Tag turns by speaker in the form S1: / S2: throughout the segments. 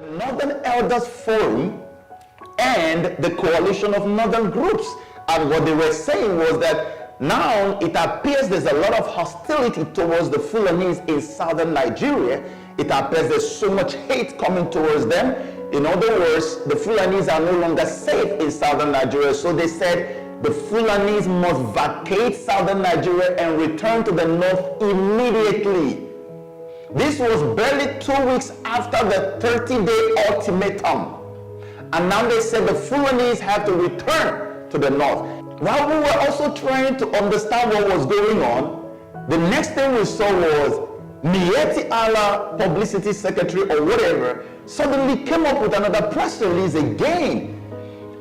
S1: Northern Elders Forum and the coalition of northern groups. And what they were saying was that now it appears there's a lot of hostility towards the Fulanis in southern Nigeria. It appears there's so much hate coming towards them. In other words, the Fulanis are no longer safe in southern Nigeria. So they said the Fulanis must vacate southern Nigeria and return to the north immediately. This was barely 2 weeks after the 30-day ultimatum. And now they said the Fulanis have to return to the north. While we were also trying to understand what was going on, the next thing we saw was Mieti Allah, publicity secretary or whatever, suddenly came up with another press release again.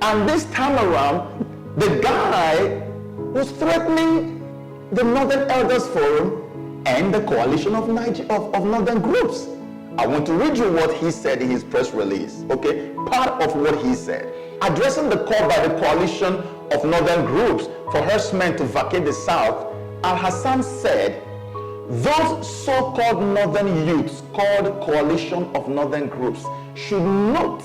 S1: And this time around, the guy was threatening the Northern Elders Forum and the coalition of northern groups. I want to read you what he said in his press release, okay? Part of what he said. Addressing the call by the coalition of northern groups for herdsmen to vacate the south, Al-Hassan said, those so-called northern youths called coalition of northern groups should note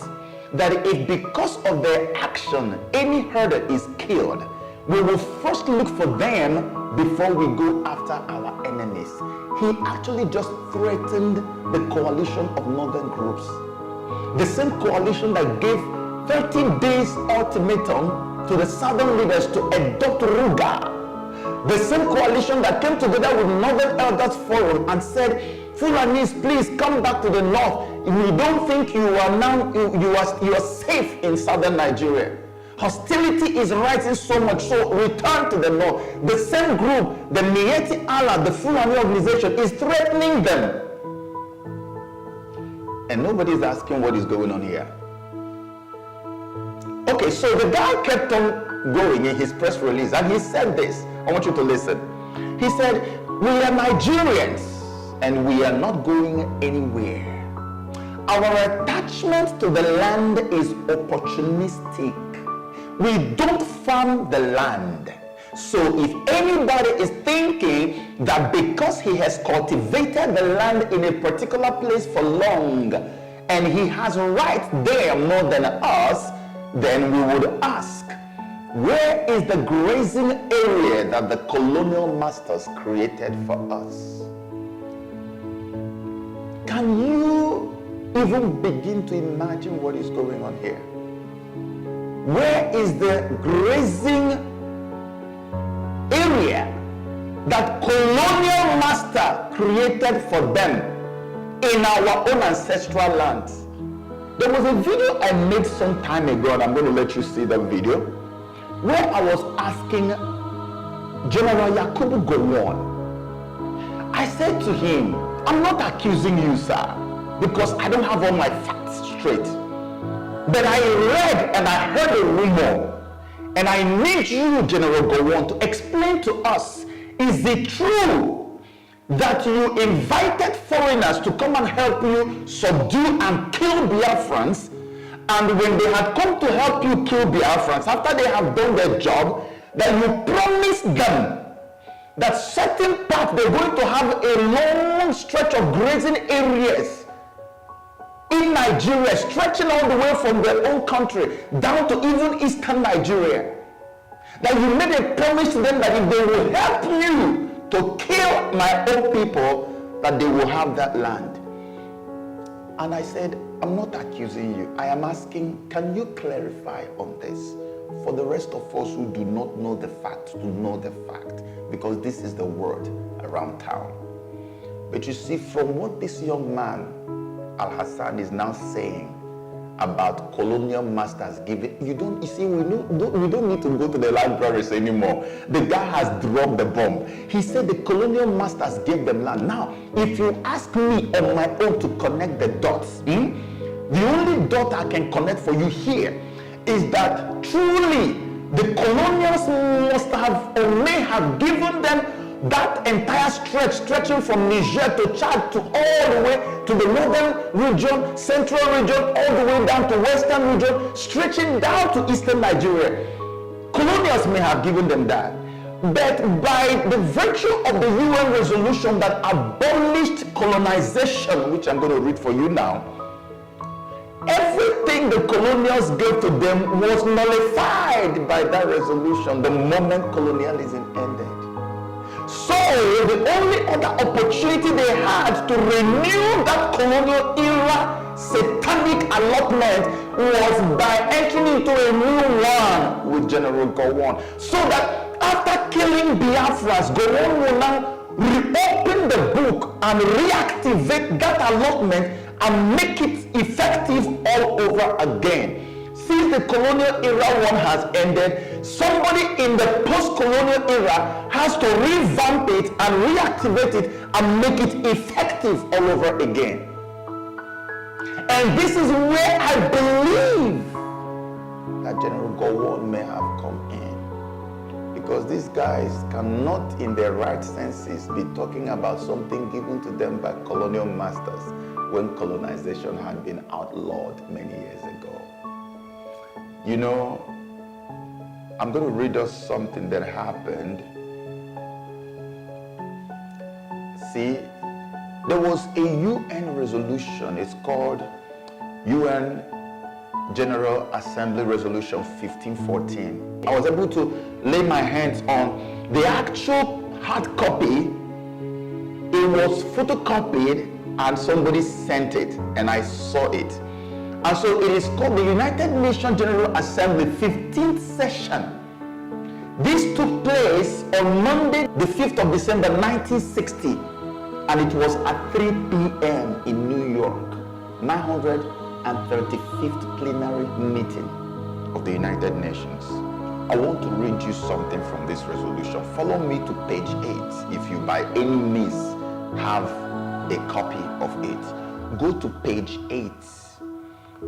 S1: that if because of their action any herder is killed, we will first look for them before we go after our enemies. He actually just threatened the coalition of northern groups. The same coalition that gave 30 days ultimatum to the southern leaders to adopt RUGA. The same coalition that came together with Northern Elders Forum and said, Fulanis, please come back to the north. We don't think you are now, you are safe in southern Nigeria. Hostility is rising so much, so return to the north. The same group, the Mieti Allah, the Fulani organization, is threatening them. And nobody is asking what is going on here. Okay, so the guy kept on going in his press release and he said this. I want you to listen. He said, we are Nigerians and we are not going anywhere. Our attachment to the land is opportunistic. We don't farm the land. So if anybody is thinking that because he has cultivated the land in a particular place for long and he has rights there more than us, then we would ask, where is the grazing area that the colonial masters created for us? Can you even begin to imagine what is going on here? Where is the grazing area that colonial master created for them in our own ancestral lands? There was a video I made some time ago, and I'm going to let you see the video, where I was asking General Yakubu Gowon. I said to him, I'm not accusing you, sir, because I don't have all my facts straight. But I read and I heard a rumor, and I need you, General Gowon, to explain to us, is it true that you invited foreigners to come and help you subdue and kill Biafrans, and when they had come to help you kill Biafrans, after they have done their job, that you promised them that certain parts they're going to have a long stretch of grazing areas in Nigeria, stretching all the way from their own country down to even eastern Nigeria? That you made a promise to them that if they will help you to kill my own people, that they will have that land. And I said, I'm not accusing you. I am asking, can you clarify on this for the rest of us who do not know the fact to know the fact, because this is the word around town. But you see, from what this young man Al-Hassan is now saying about colonial masters giving, we don't need to go to the libraries anymore. The guy has dropped the bomb. He said the colonial masters gave them land. Now, if you ask me on my own to connect the dots, the only dot I can connect for you here is that truly the colonials must have or may have given them that entire stretching from Niger to Chad to all the way to the northern region, central region, all the way down to western region, stretching down to eastern Nigeria. Colonials may have given them that. But by the virtue of the UN resolution that abolished colonization, which I'm going to read for you now, everything the colonials gave to them was nullified by that resolution the moment colonialism ended. So the only other opportunity they had to renew that colonial era satanic allotment was by entering into a new one with General Gowon. So that after killing Biafras, Gowon will now reopen the book and reactivate that allotment and make it effective all over again. Since the colonial era one has ended, somebody in the post-colonial era has to revamp it and reactivate it and make it effective all over again. And this is where I believe that General Gowon may have come in. Because these guys cannot in their right senses be talking about something given to them by colonial masters when colonization had been outlawed many years ago. You know, I'm going to read us something that happened. See, there was a UN resolution. It's called UN General Assembly Resolution 1514. I was able to lay my hands on the actual hard copy. It was photocopied and somebody sent it and I saw it. And so it is called the United Nations General Assembly 15th session. This took place on Monday, the 5th of December, 1960. And it was at 3 p.m. in New York, 935th plenary meeting of the United Nations. I want to read you something from this resolution. Follow me to page 8 if you by any means have a copy of it. Go to page 8.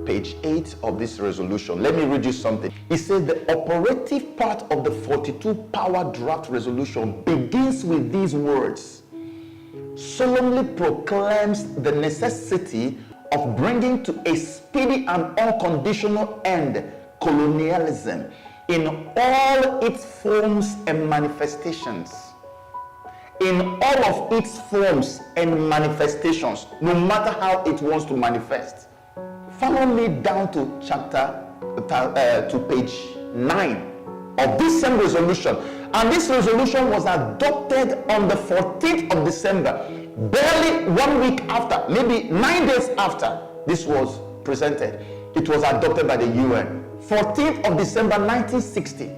S1: Page 8 of this resolution. Let me read you something. It says the operative part of the 42 power draft resolution begins with these words. Solemnly proclaims the necessity of bringing to a speedy and unconditional end colonialism in all its forms and manifestations. In all of its forms and manifestations, no matter how it wants to manifest. Follow me down to page 9 of this same resolution. And this resolution was adopted on the 14th of December, barely 1 week after, maybe 9 days after this was presented. It was adopted by the UN. 14th of December 1960.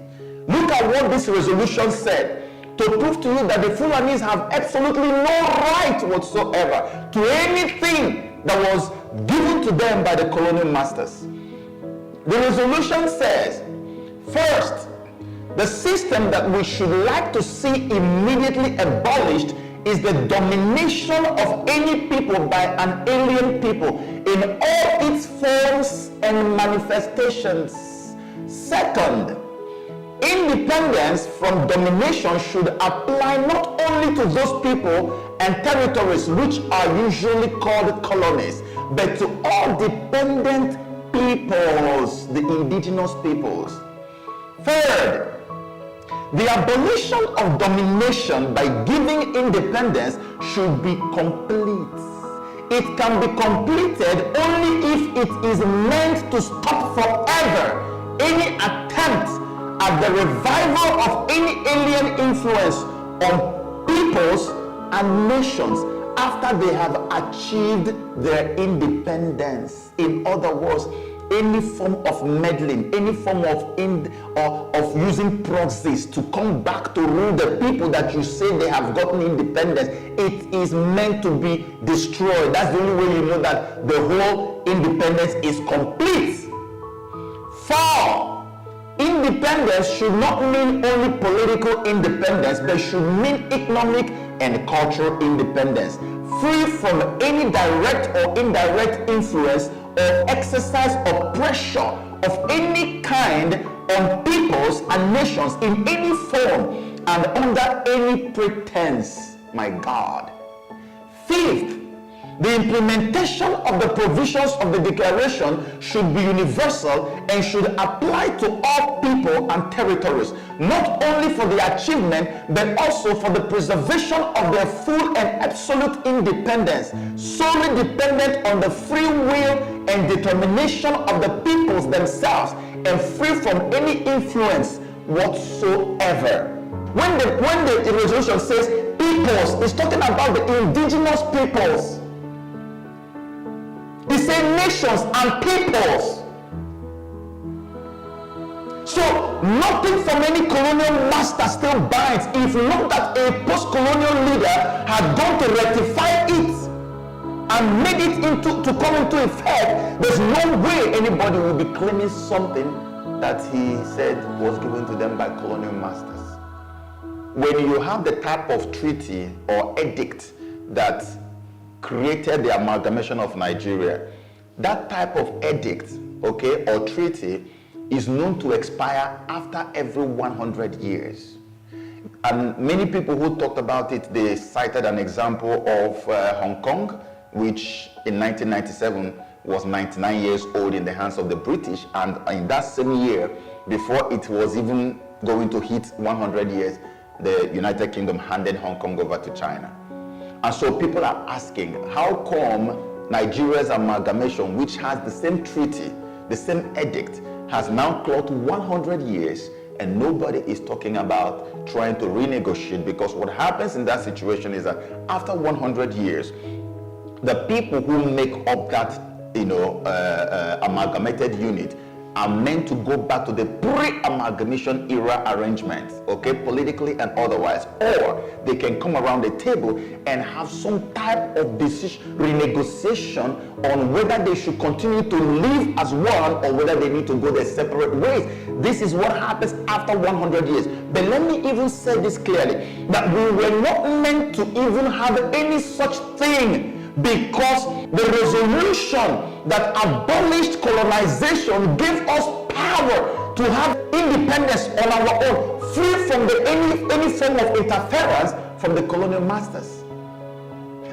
S1: Look at what this resolution said to prove to you that the Fulanis have absolutely no right whatsoever to anything that was given to them by the colonial masters. The resolution says, first, the system that we should like to see immediately abolished is the domination of any people by an alien people in all its forms and manifestations. Second, independence from domination should apply not only to those people and territories which are usually called colonies, but to all dependent peoples, the indigenous peoples. Third, the abolition of domination by giving independence should be complete. It can be completed only if it is meant to stop forever any attempt at the revival of any alien influence on peoples and nations after they have achieved their independence. In other words, any form of meddling, any form of using proxies to come back to rule the people that you say they have gotten independence, it is meant to be destroyed. That's the only way you know that the whole independence is complete. 4, independence should not mean only political independence, but should mean economic and cultural independence, free from any direct or indirect influence or exercise of pressure of any kind on peoples and nations in any form and under any pretense. My God. 5th, the implementation of the provisions of the declaration should be universal and should apply to all people and territories, not only for the achievement, but also for the preservation of their full and absolute independence, solely dependent on the free will and determination of the peoples themselves, and free from any influence whatsoever. When the resolution says peoples, it's talking about the indigenous peoples. It says nations and peoples. So nothing from any colonial master still binds. If not that a post-colonial leader had gone to rectify it and made it to come into effect, there's no way anybody will be claiming something that he said was given to them by colonial masters. When you have the type of treaty or edict that created the amalgamation of Nigeria, that type of edict, okay, or treaty is known to expire after every 100 years. And many people who talked about it, they cited an example of Hong Kong, which in 1997 was 99 years old in the hands of the British, and in that same year, before it was even going to hit 100 years, the United Kingdom handed Hong Kong over to China. And so people are asking, how come Nigeria's amalgamation, which has the same treaty, the same edict, has now clocked 100 years and nobody is talking about trying to renegotiate? Because what happens in that situation is that after 100 years, the people who make up that amalgamated unit are meant to go back to the pre-amalgamation era arrangements, okay, politically and otherwise, or they can come around the table and have some type of decision, renegotiation on whether they should continue to live as one or whether they need to go their separate ways. This is what happens after 100 years. But let me even say this clearly, that we were not meant to even have any such thing, because the resolution that abolished colonization gave us power to have independence on our own, free from any form of interference from the colonial masters.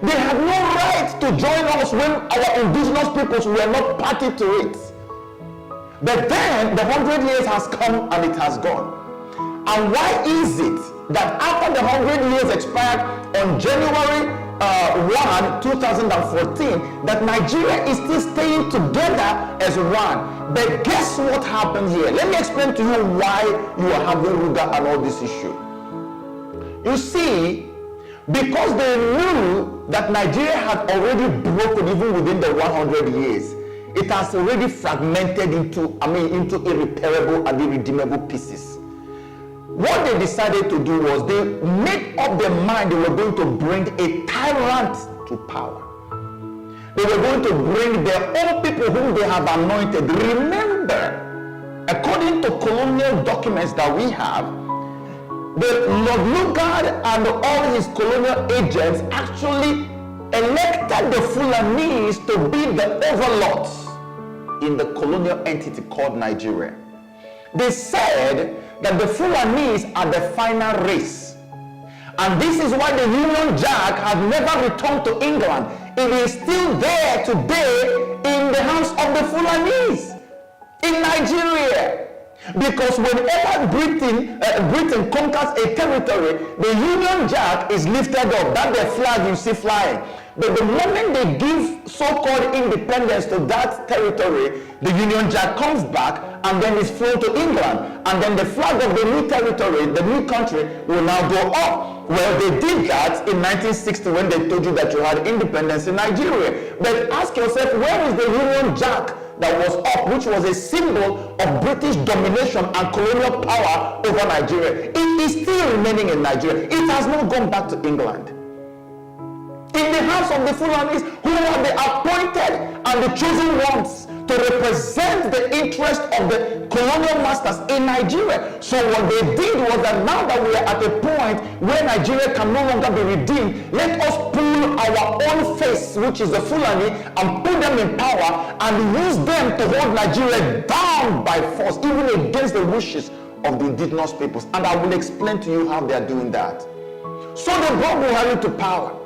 S1: They had no right to join us when our indigenous peoples were not party to it. But then the 100 years has come and it has gone. And why is it that after the 100 years expired on January 1, 2014, that Nigeria is still staying together as one? But guess what happened here? Let me explain to you why you are having RUGA and all this issue. You see, because they knew that Nigeria had already broken even within the 100 years, it has already fragmented into irreparable and irredeemable pieces. What they decided to do was they made up their mind they were going to bring a tyrant to power. They were going to bring their own people whom they have anointed. Remember, according to colonial documents that we have, the Lord Lugard and all his colonial agents actually elected the Fulanese to be the overlords in the colonial entity called Nigeria. They said that the Fulanese are the final race. And this is why the Union Jack has never returned to England. It is still there today in the hands of the Fulanese in Nigeria. Because whenever Britain conquers a territory, the Union Jack is lifted up. That's the flag you see flying. But the moment they give so-called independence to that territory, the Union Jack comes back and then is flown to England. And then the flag of the new territory, the new country, will now go up. Well, they did that in 1960 when they told you that you had independence in Nigeria. But ask yourself, where is the Union Jack that was up, which was a symbol of British domination and colonial power over Nigeria? It is still remaining in Nigeria. It has not gone back to England. In the hands of the Fulanis, who are the appointed and the chosen ones to represent the interest of the colonial masters in Nigeria. So what they did was that now that we are at a point where Nigeria can no longer be redeemed, let us pull our own face, which is the Fulani, and put them in power and use them to hold Nigeria down by force, even against the wishes of the indigenous peoples. And I will explain to you how they are doing that. So they brought Buhari to power.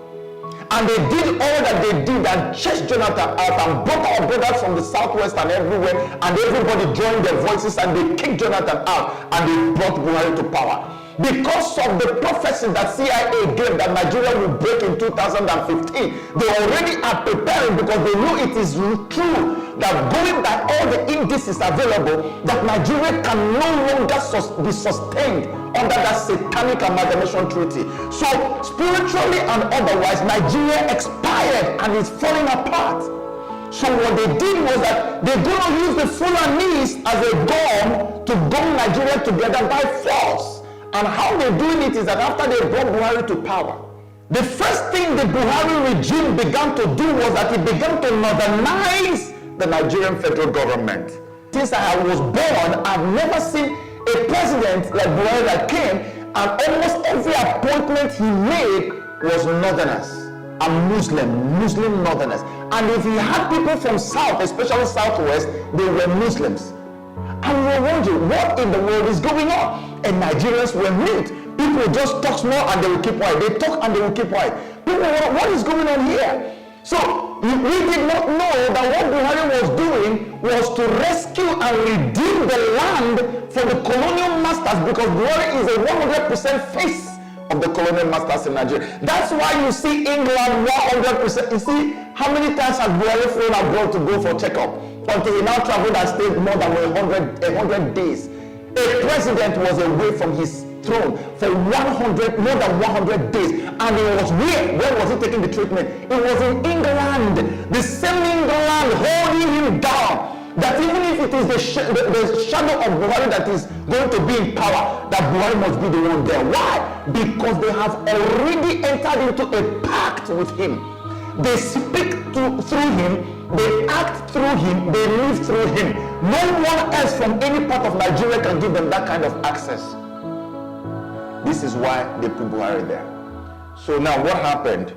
S1: And they did all that they did and chased Jonathan out and brought our brothers from the southwest and everywhere, and everybody joined their voices and they kicked Jonathan out and they brought Buhari to power. Because of the prophecy that CIA gave that Nigeria will break in 2015, they already are preparing because they know it is true that going by all the indices available, that Nigeria can no longer be sustained under that satanic amalgamation treaty. So spiritually and otherwise, Nigeria expired and is falling apart. So what they did was that they're going to use the Fulanese as a gun to gum Nigeria together by force. And how they're doing it is that after they brought Buhari to power, the first thing the Buhari regime began to do was that it began to modernize the Nigerian federal government. Since I was born, I've never seen a president like Buhari that came and almost every appointment he made was northerners and Muslim northerners. And if he had people from south, especially southwest, they were Muslims. And we were wondering, what in the world is going on? And Nigerians were mute. People just talk more and they will keep quiet. They talk and they will keep quiet. People were, what is going on here? So we did not know that what Buhari was doing was to rescue and redeem the land from the colonial masters, because Buhari is a 100% face of the colonial masters in Nigeria. That's why you see England 100%. You see how many times has Buhari flown abroad to go for checkup until he now traveled and stayed more than 100 days. A president was away from his throne for more than 100 days, and it was where was he taking the treatment? It was in England, the same England holding him down. That even if it is the shadow of Buhari that is going to be in power, that Buhari must be the one there. Why? Because they have already entered into a pact with him. They speak through him, they act through him, they live through him. No one else from any part of Nigeria can give them that kind of access. This is why they put Buhari there. So now what happened